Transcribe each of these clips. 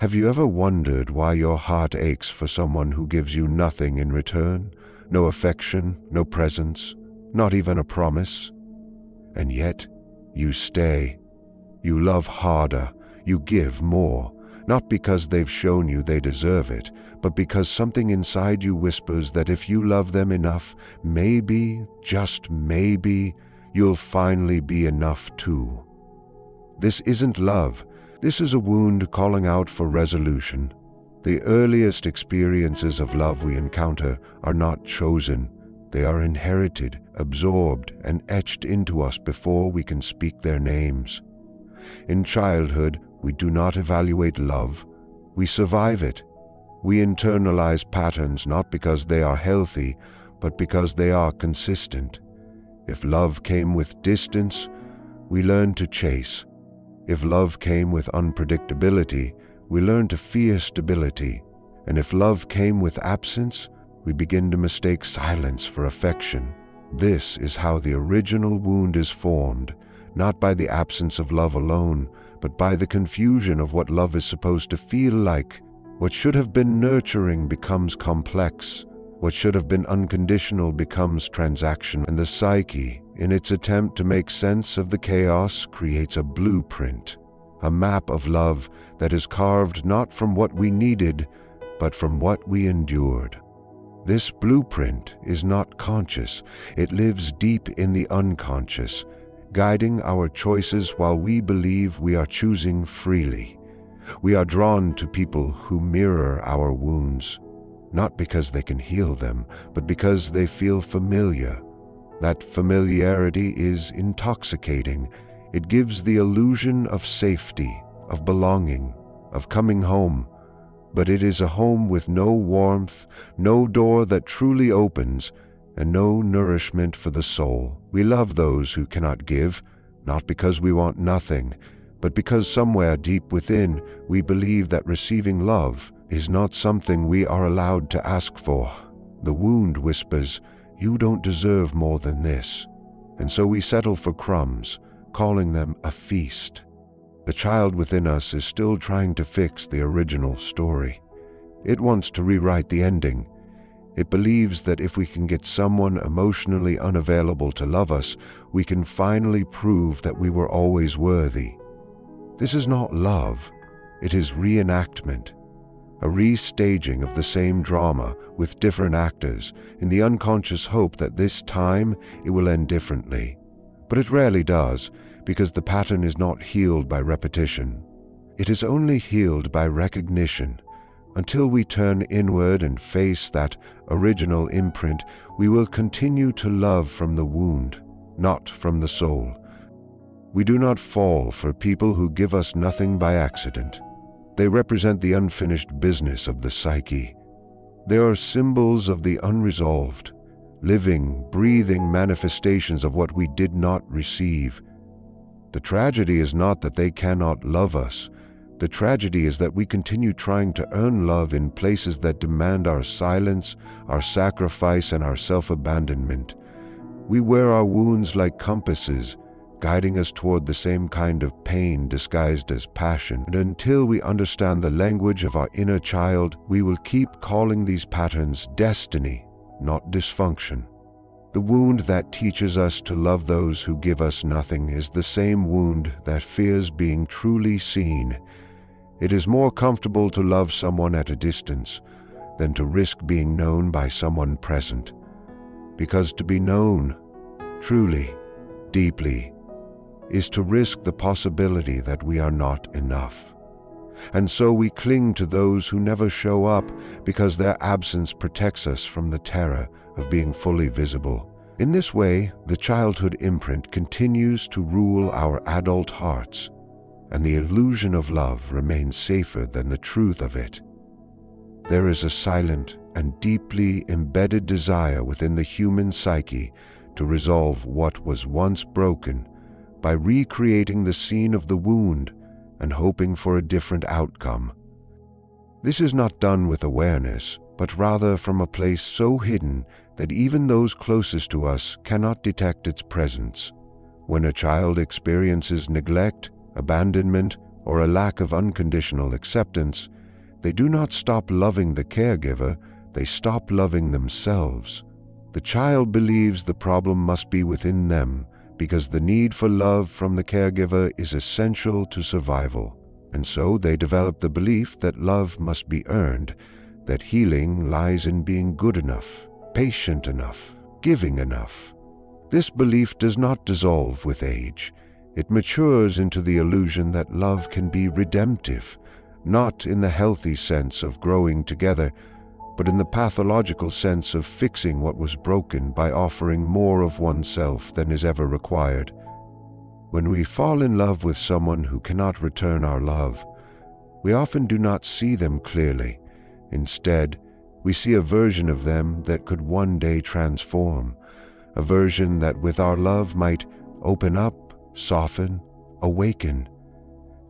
Have you ever wondered why your heart aches for someone who gives you nothing in return? No affection, no presence, not even a promise? And yet, you stay. You love harder, you give more, not because they've shown you they deserve it, but because something inside you whispers that if you love them enough, maybe, just maybe, you'll finally be enough too. This isn't love. This is a wound calling out for resolution. The earliest experiences of love we encounter are not chosen. They are inherited, absorbed, and etched into us before we can speak their names. In childhood, we do not evaluate love. We survive it. We internalize patterns not because they are healthy, but because they are consistent. If love came with distance, we learn to chase. If love came with unpredictability, we learn to fear stability. And if love came with absence, we begin to mistake silence for affection. This is how the original wound is formed, not by the absence of love alone, but by the confusion of what love is supposed to feel like. What should have been nurturing becomes complex. What should have been unconditional becomes transactional. And the psyche, in its attempt to make sense of the chaos, creates a blueprint, a map of love that is carved not from what we needed, but from what we endured. This blueprint is not conscious. It lives deep in the unconscious, guiding our choices while we believe we are choosing freely. We are drawn to people who mirror our wounds, not because they can heal them, but because they feel familiar. That familiarity is intoxicating. It gives the illusion of safety, of belonging, of coming home. But it is a home with no warmth, no door that truly opens, and no nourishment for the soul. We love those who cannot give, not because we want nothing, but because somewhere deep within we believe that receiving love is not something we are allowed to ask for. The wound whispers, "You don't deserve more than this." And so we settle for crumbs, calling them a feast. The child within us is still trying to fix the original story. It wants to rewrite the ending. It believes that if we can get someone emotionally unavailable to love us, we can finally prove that we were always worthy. This is not love. It is reenactment, a restaging of the same drama with different actors in the unconscious hope that this time it will end differently. But it rarely does, because the pattern is not healed by repetition. It is only healed by recognition. Until we turn inward and face that original imprint, we will continue to love from the wound, not from the soul. We do not fall for people who give us nothing by accident. They represent the unfinished business of the psyche. They are symbols of the unresolved, living, breathing manifestations of what we did not receive. The tragedy is not that they cannot love us. The tragedy is that we continue trying to earn love in places that demand our silence, our sacrifice, and our self-abandonment. We wear our wounds like compasses, guiding us toward the same kind of pain disguised as passion. And until we understand the language of our inner child, we will keep calling these patterns destiny, not dysfunction. The wound that teaches us to love those who give us nothing is the same wound that fears being truly seen. It is more comfortable to love someone at a distance than to risk being known by someone present. Because to be known, truly, deeply, is to risk the possibility that we are not enough. And so we cling to those who never show up because their absence protects us from the terror of being fully visible. In this way, the childhood imprint continues to rule our adult hearts, and the illusion of love remains safer than the truth of it. There is a silent and deeply embedded desire within the human psyche to resolve what was once broken by recreating the scene of the wound and hoping for a different outcome. This is not done with awareness, but rather from a place so hidden that even those closest to us cannot detect its presence. When a child experiences neglect, abandonment, or a lack of unconditional acceptance, they do not stop loving the caregiver, they stop loving themselves. The child believes the problem must be within them because the need for love from the caregiver is essential to survival. And so they develop the belief that love must be earned, that healing lies in being good enough, patient enough, giving enough. This belief does not dissolve with age. It matures into the illusion that love can be redemptive, not in the healthy sense of growing together, but in the pathological sense of fixing what was broken by offering more of oneself than is ever required. When we fall in love with someone who cannot return our love, we often do not see them clearly. Instead, we see a version of them that could one day transform, a version that with our love might open up, soften, awaken.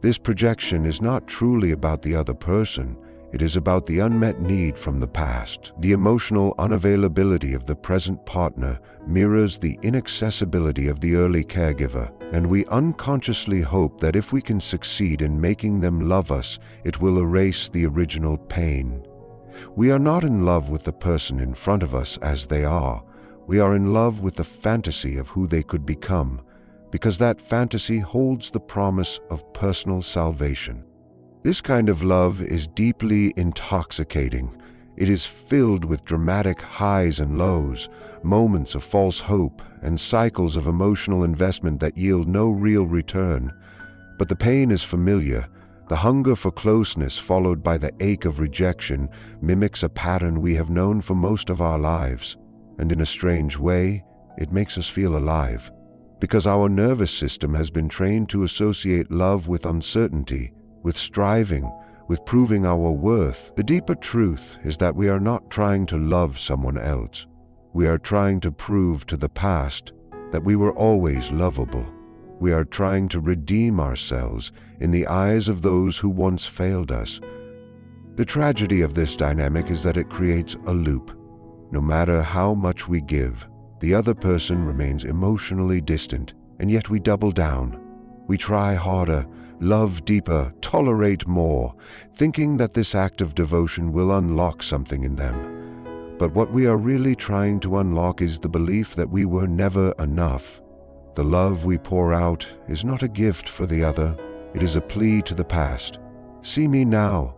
This projection is not truly about the other person. It is about the unmet need from the past. The emotional unavailability of the present partner mirrors the inaccessibility of the early caregiver, and we unconsciously hope that if we can succeed in making them love us, it will erase the original pain. We are not in love with the person in front of us as they are. We are in love with the fantasy of who they could become, because that fantasy holds the promise of personal salvation. This kind of love is deeply intoxicating. It is filled with dramatic highs and lows, moments of false hope, and cycles of emotional investment that yield no real return. But the pain is familiar. The hunger for closeness followed by the ache of rejection mimics a pattern we have known for most of our lives. And in a strange way, it makes us feel alive. Because our nervous system has been trained to associate love with uncertainty, with striving, with proving our worth. The deeper truth is that we are not trying to love someone else. We are trying to prove to the past that we were always lovable. We are trying to redeem ourselves in the eyes of those who once failed us. The tragedy of this dynamic is that it creates a loop. No matter how much we give, the other person remains emotionally distant, and yet we double down. We try harder, love deeper, tolerate more, thinking that this act of devotion will unlock something in them. But what we are really trying to unlock is the belief that we were never enough. The love we pour out is not a gift for the other, it is a plea to the past. See me now,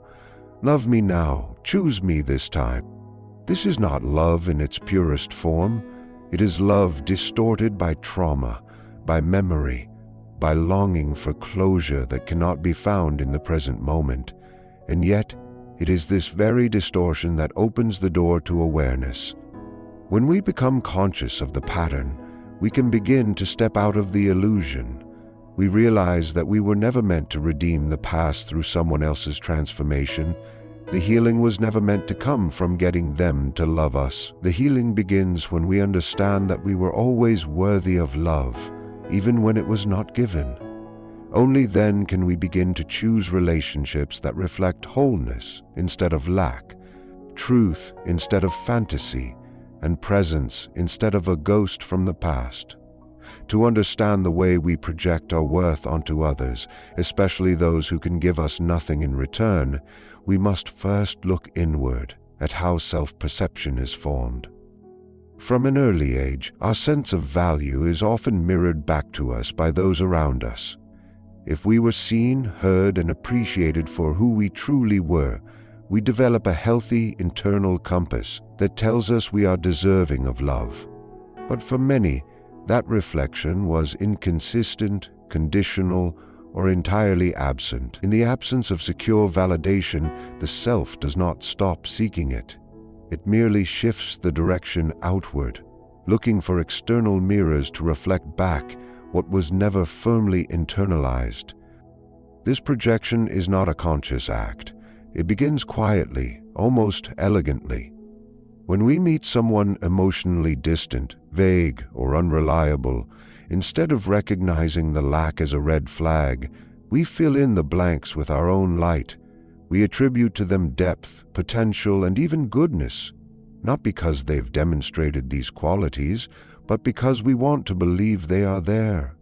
love me now, choose me this time. This is not love in its purest form. It is love distorted by trauma, by memory, by longing for closure that cannot be found in the present moment. And yet, it is this very distortion that opens the door to awareness. When we become conscious of the pattern, we can begin to step out of the illusion. We realize that we were never meant to redeem the past through someone else's transformation. The healing was never meant to come from getting them to love us. The healing begins when we understand that we were always worthy of love, even when it was not given. Only then can we begin to choose relationships that reflect wholeness instead of lack, truth instead of fantasy, and presence instead of a ghost from the past. To understand the way we project our worth onto others, especially those who can give us nothing in return, we must first look inward at how self-perception is formed. From an early age, our sense of value is often mirrored back to us by those around us. If we were seen, heard, and appreciated for who we truly were, we develop a healthy internal compass that tells us we are deserving of love. But for many, that reflection was inconsistent, conditional, or entirely absent. In the absence of secure validation, the self does not stop seeking it. It merely shifts the direction outward, looking for external mirrors to reflect back what was never firmly internalized. This projection is not a conscious act. It begins quietly, almost elegantly. When we meet someone emotionally distant, vague, or unreliable, instead of recognizing the lack as a red flag, we fill in the blanks with our own light. We attribute to them depth, potential, and even goodness, not because they've demonstrated these qualities, but because we want to believe they are there.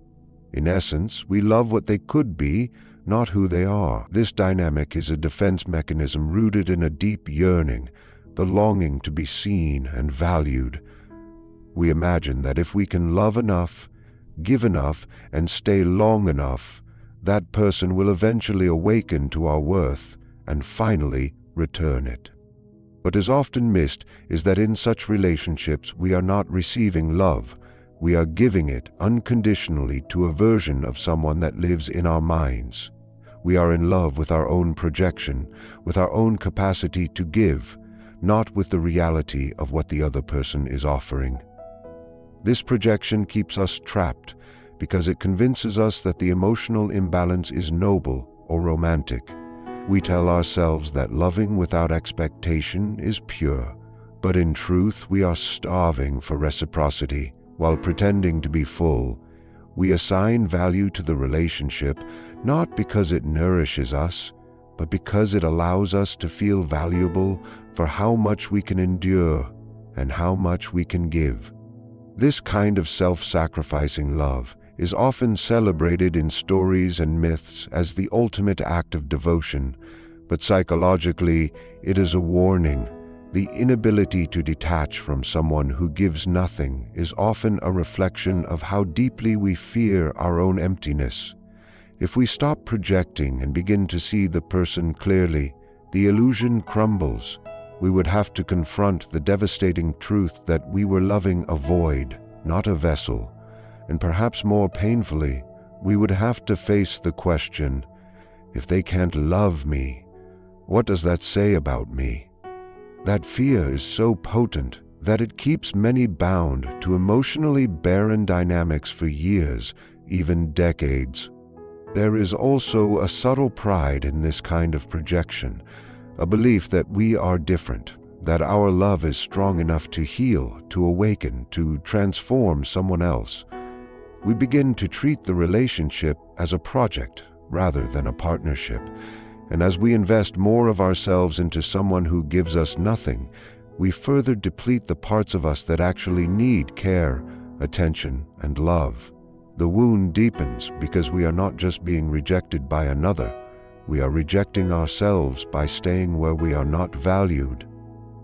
In essence, we love what they could be, not who they are. This dynamic is a defense mechanism rooted in a deep yearning, the longing to be seen and valued. We imagine that if we can love enough, give enough, and stay long enough, that person will eventually awaken to our worth and finally return it. What is often missed is that in such relationships we are not receiving love, we are giving it unconditionally to a version of someone that lives in our minds. We are in love with our own projection, with our own capacity to give, not with the reality of what the other person is offering. This projection keeps us trapped because it convinces us that the emotional imbalance is noble or romantic. We tell ourselves that loving without expectation is pure, but in truth we are starving for reciprocity while pretending to be full. We assign value to the relationship not because it nourishes us, but because it allows us to feel valuable for how much we can endure and how much we can give. This kind of self-sacrificing love is often celebrated in stories and myths as the ultimate act of devotion, but psychologically it is a warning. The inability to detach from someone who gives nothing is often a reflection of how deeply we fear our own emptiness. If we stop projecting and begin to see the person clearly, the illusion crumbles. We would have to confront the devastating truth that we were loving a void, not a vessel. And perhaps more painfully, we would have to face the question, if they can't love me, what does that say about me? That fear is so potent that it keeps many bound to emotionally barren dynamics for years, even decades. There is also a subtle pride in this kind of projection, a belief that we are different, that our love is strong enough to heal, to awaken, to transform someone else. We begin to treat the relationship as a project rather than a partnership, and as we invest more of ourselves into someone who gives us nothing, we further deplete the parts of us that actually need care, attention, and love. The wound deepens because we are not just being rejected by another, we are rejecting ourselves by staying where we are not valued.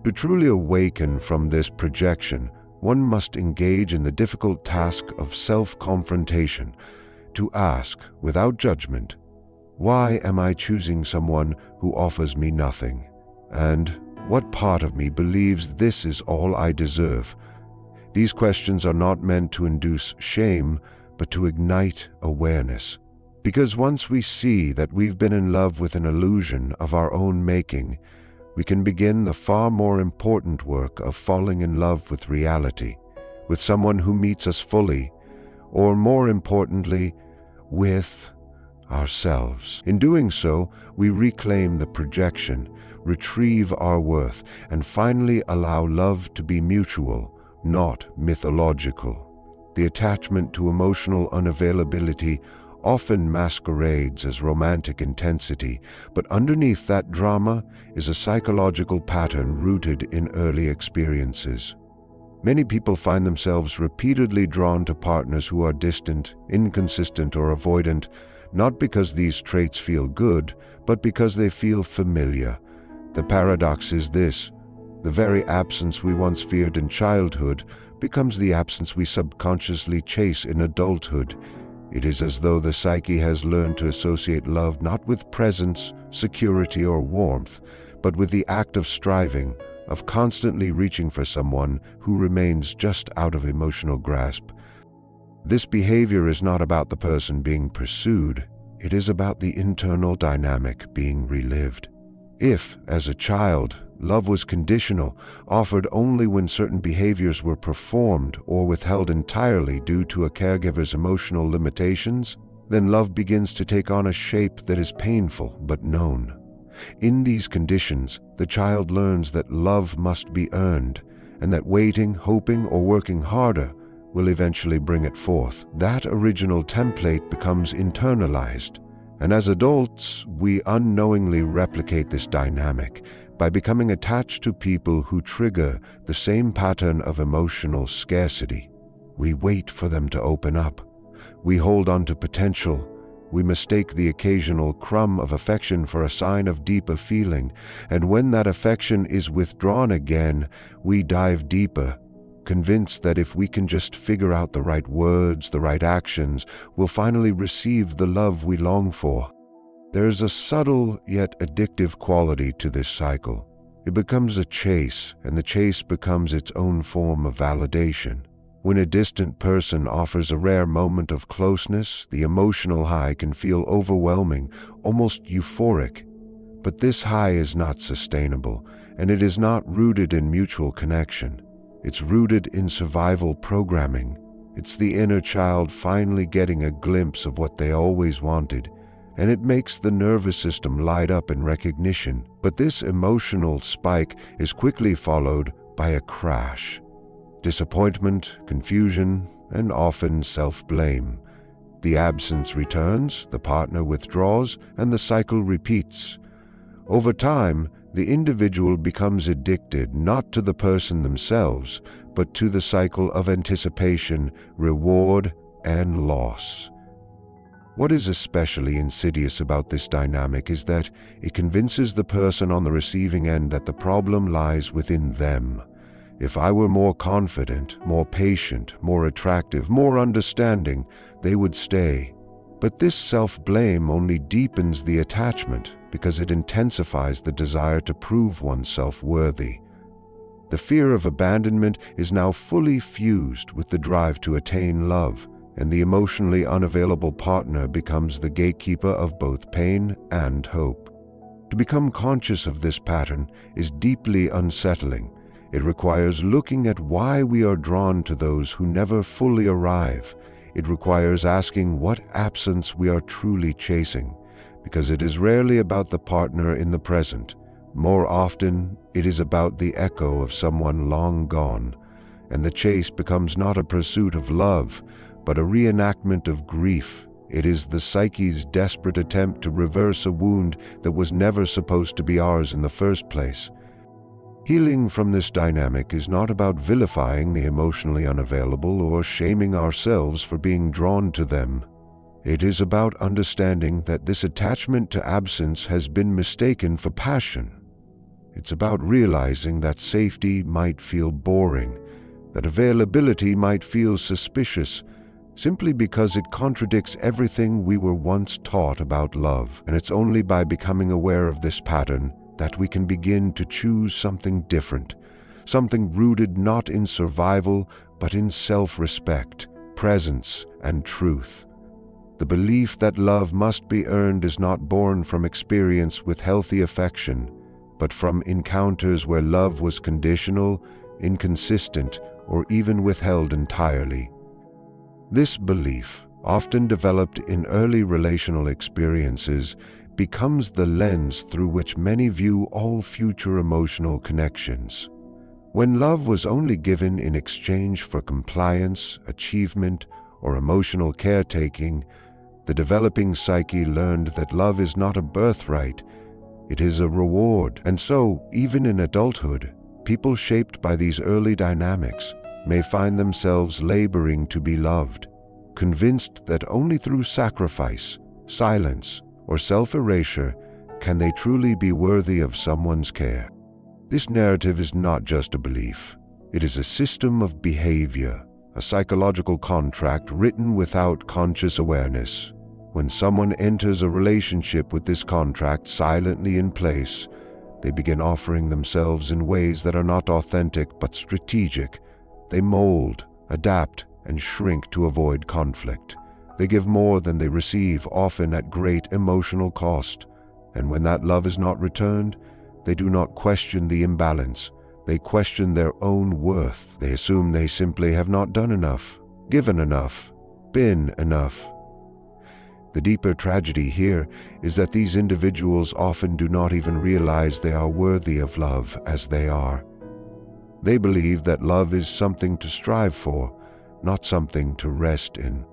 To truly awaken from this projection, one must engage in the difficult task of self-confrontation, to ask, without judgment, why am I choosing someone who offers me nothing? And what part of me believes this is all I deserve? These questions are not meant to induce shame, but to ignite awareness. Because once we see that we've been in love with an illusion of our own making, we can begin the far more important work of falling in love with reality, with someone who meets us fully, or more importantly, with ourselves. In doing so, we reclaim the projection, retrieve our worth, and finally allow love to be mutual, not mythological. The attachment to emotional unavailability often masquerades as romantic intensity, but underneath that drama is a psychological pattern rooted in early experiences. Many people find themselves repeatedly drawn to partners who are distant, inconsistent, or avoidant, not because these traits feel good, but because they feel familiar. The paradox is this: the very absence we once feared in childhood becomes the absence we subconsciously chase in adulthood. It is as though the psyche has learned to associate love not with presence, security, or warmth, but with the act of striving, of constantly reaching for someone who remains just out of emotional grasp. This behavior is not about the person being pursued, it is about the internal dynamic being relived. If, as a child, love was conditional, offered only when certain behaviors were performed or withheld entirely due to a caregiver's emotional limitations, then love begins to take on a shape that is painful but known. In these conditions, the child learns that love must be earned, and that waiting, hoping, or working harder will eventually bring it forth. That original template becomes internalized, and as adults, we unknowingly replicate this dynamic by becoming attached to people who trigger the same pattern of emotional scarcity. We wait for them to open up. We hold on to potential. We mistake the occasional crumb of affection for a sign of deeper feeling, and when that affection is withdrawn again, we dive deeper, convinced that if we can just figure out the right words, the right actions, we'll finally receive the love we long for. There is a subtle yet addictive quality to this cycle. It becomes a chase, and the chase becomes its own form of validation. When a distant person offers a rare moment of closeness, the emotional high can feel overwhelming, almost euphoric. But this high is not sustainable, and it is not rooted in mutual connection. It's rooted in survival programming. It's the inner child finally getting a glimpse of what they always wanted, and it makes the nervous system light up in recognition. But this emotional spike is quickly followed by a crash. Disappointment, confusion, and often self-blame. The absence returns, the partner withdraws, and the cycle repeats. Over time, the individual becomes addicted not to the person themselves, but to the cycle of anticipation, reward, and loss. What is especially insidious about this dynamic is that it convinces the person on the receiving end that the problem lies within them. If I were more confident, more patient, more attractive, more understanding, they would stay. But this self-blame only deepens the attachment because it intensifies the desire to prove oneself worthy. The fear of abandonment is now fully fused with the drive to attain love, and the emotionally unavailable partner becomes the gatekeeper of both pain and hope. To become conscious of this pattern is deeply unsettling. It requires looking at why we are drawn to those who never fully arrive. It requires asking what absence we are truly chasing, because it is rarely about the partner in the present. More often, it is about the echo of someone long gone, and the chase becomes not a pursuit of love, but a reenactment of grief. It is the psyche's desperate attempt to reverse a wound that was never supposed to be ours in the first place. Healing from this dynamic is not about vilifying the emotionally unavailable or shaming ourselves for being drawn to them. It is about understanding that this attachment to absence has been mistaken for passion. It's about realizing that safety might feel boring, that availability might feel suspicious, simply because it contradicts everything we were once taught about love. And it's only by becoming aware of this pattern that we can begin to choose something different, something rooted not in survival, but in self-respect, presence, and truth. The belief that love must be earned is not born from experience with healthy affection, but from encounters where love was conditional, inconsistent, or even withheld entirely. This belief, often developed in early relational experiences, becomes the lens through which many view all future emotional connections. When love was only given in exchange for compliance, achievement, or emotional caretaking, the developing psyche learned that love is not a birthright, it is a reward. And so, even in adulthood, people shaped by these early dynamics may find themselves laboring to be loved, convinced that only through sacrifice, silence, or self-erasure can they truly be worthy of someone's care. This narrative is not just a belief. It is a system of behavior, a psychological contract written without conscious awareness. When someone enters a relationship with this contract silently in place, they begin offering themselves in ways that are not authentic but strategic. They mold, adapt, and shrink to avoid conflict. They give more than they receive, often at great emotional cost. And when that love is not returned, they do not question the imbalance. They question their own worth. They assume they simply have not done enough, given enough, been enough. The deeper tragedy here is that these individuals often do not even realize they are worthy of love as they are. They believe that love is something to strive for, not something to rest in.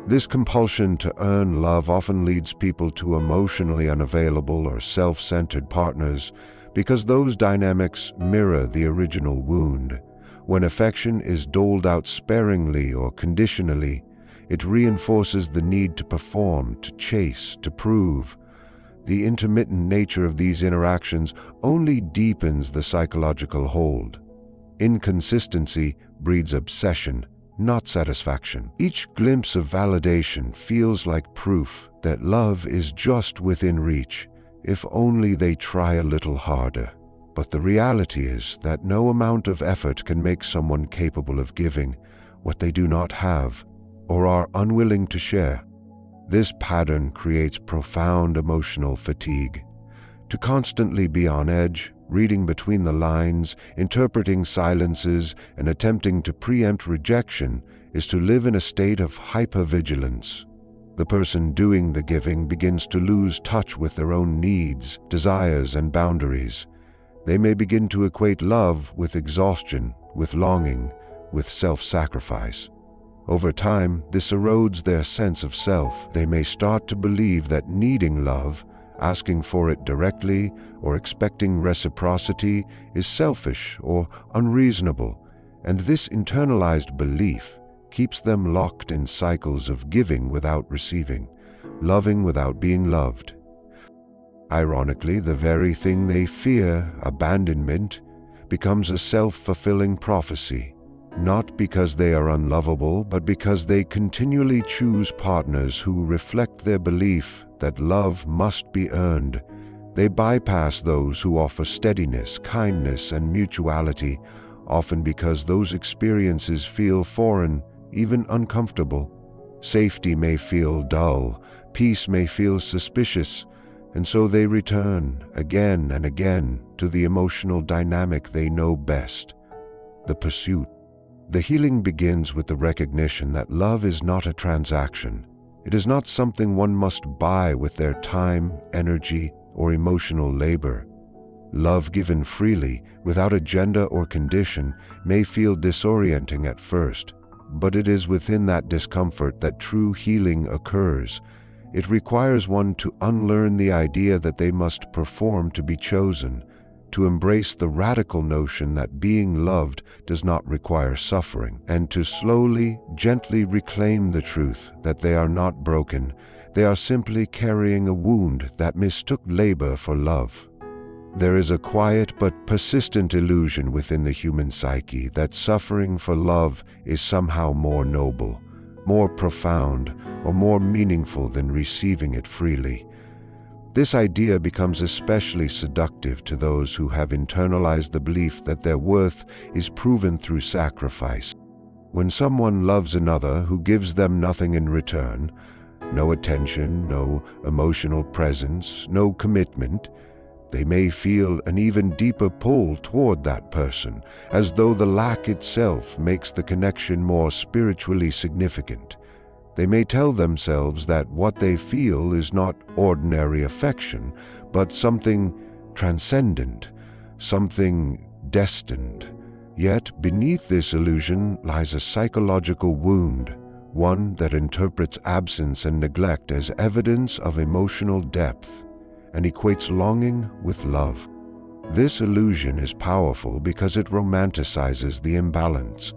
This compulsion to earn love often leads people to emotionally unavailable or self-centered partners because those dynamics mirror the original wound. When affection is doled out sparingly or conditionally, It reinforces the need to perform, to chase, to prove. The intermittent nature of these interactions only deepens the psychological hold. Inconsistency breeds obsession, not satisfaction. Each glimpse of validation feels like proof that love is just within reach, if only they try a little harder. But the reality is that no amount of effort can make someone capable of giving what they do not have or are unwilling to share. This pattern creates profound emotional fatigue. To constantly be on edge, reading between the lines, interpreting silences, and attempting to preempt rejection is to live in a state of hypervigilance. The person doing the giving begins to lose touch with their own needs, desires, and boundaries. They may begin to equate love with exhaustion, with longing, with self-sacrifice. Over time, this erodes their sense of self. They may start to believe that needing love, asking for it directly, or expecting reciprocity is selfish or unreasonable, and this internalized belief keeps them locked in cycles of giving without receiving, loving without being loved. Ironically, the very thing they fear, abandonment, becomes a self-fulfilling prophecy. Not because they are unlovable, but because they continually choose partners who reflect their belief that love must be earned. They bypass those who offer steadiness, kindness, and mutuality, often because those experiences feel foreign, even uncomfortable. Safety may feel dull, peace may feel suspicious, and so they return again and again to the emotional dynamic they know best, the pursuit. The healing begins with the recognition that love is not a transaction. It is not something one must buy with their time, energy, or emotional labor. Love given freely, without agenda or condition, may feel disorienting at first, but it is within that discomfort that true healing occurs. It requires one to unlearn the idea that they must perform to be chosen, to embrace the radical notion that being loved does not require suffering, and to slowly, gently reclaim the truth that they are not broken. They are simply carrying a wound that mistook labor for love. There is a quiet but persistent illusion within the human psyche that suffering for love is somehow more noble, more profound, or more meaningful than receiving it freely. This idea becomes especially seductive to those who have internalized the belief that their worth is proven through sacrifice. When someone loves another who gives them nothing in return, no attention, no emotional presence, no commitment, they may feel an even deeper pull toward that person, as though the lack itself makes the connection more spiritually significant. They may tell themselves that what they feel is not ordinary affection, but something transcendent, something destined. Yet beneath this illusion lies a psychological wound, one that interprets absence and neglect as evidence of emotional depth and equates longing with love. This illusion is powerful because it romanticizes the imbalance.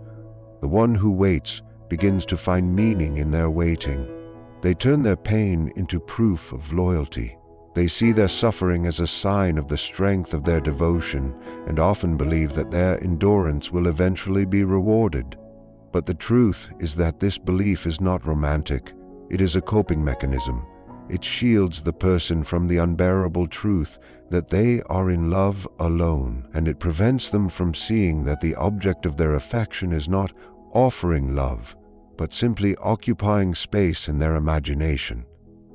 The one who waits begins to find meaning in their waiting. They turn their pain into proof of loyalty. They see their suffering as a sign of the strength of their devotion and often believe that their endurance will eventually be rewarded. But the truth is that this belief is not romantic. It is a coping mechanism. It shields the person from the unbearable truth that they are in love alone, and it prevents them from seeing that the object of their affection is not offering love, but simply occupying space in their imagination.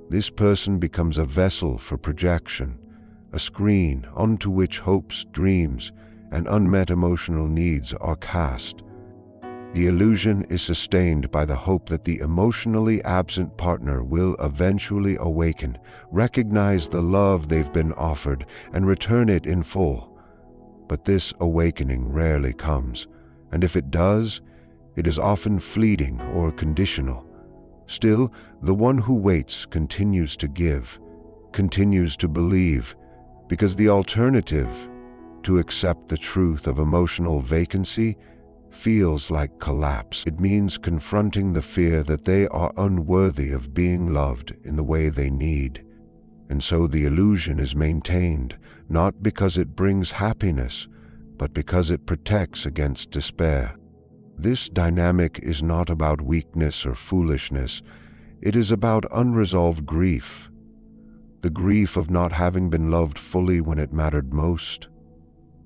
This person becomes a vessel for projection, a screen onto which hopes, dreams, and unmet emotional needs are cast. The illusion is sustained by the hope that the emotionally absent partner will eventually awaken, recognize the love they've been offered, and return it in full. But this awakening rarely comes, and if it does, it is often fleeting or conditional. Still, the one who waits continues to give, continues to believe, because the alternative, to accept the truth of emotional vacancy, feels like collapse. It means confronting the fear that they are unworthy of being loved in the way they need. And so the illusion is maintained, not because it brings happiness, but because it protects against despair. This dynamic is not about weakness or foolishness. It is about unresolved grief. The grief of not having been loved fully when it mattered most.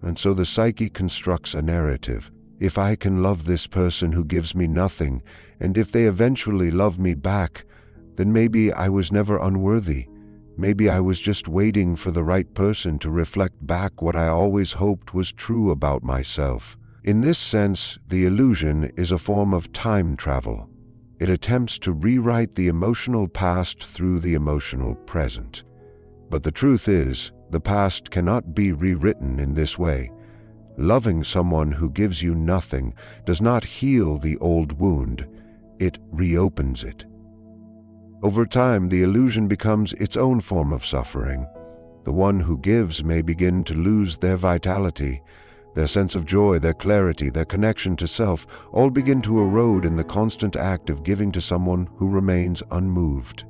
And so the psyche constructs a narrative. If I can love this person who gives me nothing, and if they eventually love me back, then maybe I was never unworthy. Maybe I was just waiting for the right person to reflect back what I always hoped was true about myself. In this sense, the illusion is a form of time travel. It attempts to rewrite the emotional past through the emotional present. But the truth is, the past cannot be rewritten in this way. Loving someone who gives you nothing does not heal the old wound, it reopens it. Over time, the illusion becomes its own form of suffering. The one who gives may begin to lose their vitality. Their sense of joy, their clarity, their connection to self all begin to erode in the constant act of giving to someone who remains unmoved.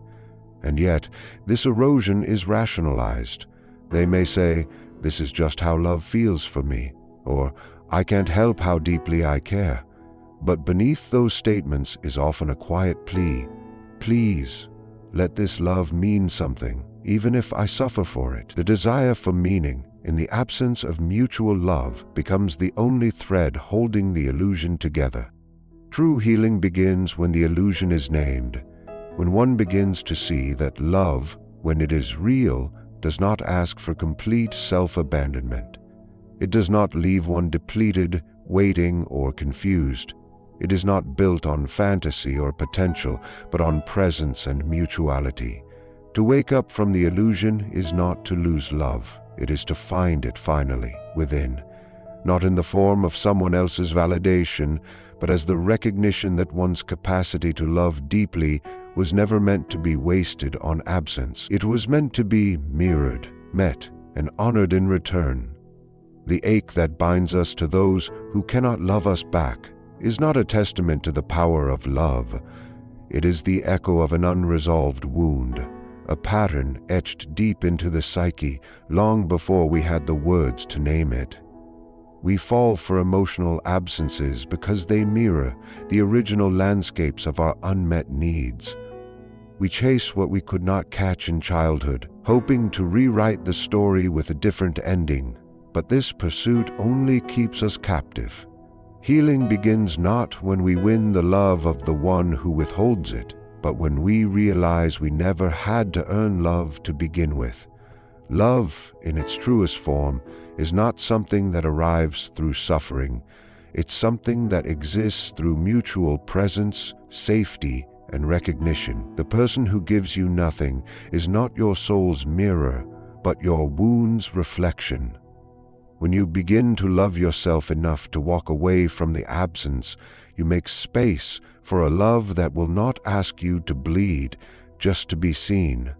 And yet, this erosion is rationalized. They may say, "This is just how love feels for me," or "I can't help how deeply I care." But beneath those statements is often a quiet plea. Please, let this love mean something, even if I suffer for it. The desire for meaning, in the absence of mutual love, becomes the only thread holding the illusion together. True healing begins when the illusion is named, when one begins to see that love, when it is real, does not ask for complete self-abandonment. It does not leave one depleted, waiting, or confused. It is not built on fantasy or potential, but on presence and mutuality. To wake up from the illusion is not to lose love. It is to find it finally within, not in the form of someone else's validation, but as the recognition that one's capacity to love deeply was never meant to be wasted on absence. It was meant to be mirrored, met, and honored in return. The ache that binds us to those who cannot love us back is not a testament to the power of love. It is the echo of an unresolved wound, a pattern etched deep into the psyche long before we had the words to name it. We fall for emotional absences because they mirror the original landscapes of our unmet needs. We chase what we could not catch in childhood, hoping to rewrite the story with a different ending, but this pursuit only keeps us captive. Healing begins not when we win the love of the one who withholds it, but when we realize we never had to earn love to begin with. Love, in its truest form, is not something that arrives through suffering. It's something that exists through mutual presence, safety, and recognition. The person who gives you nothing is not your soul's mirror, but your wound's reflection. When you begin to love yourself enough to walk away from the absence, you make space for a love that will not ask you to bleed just to be seen.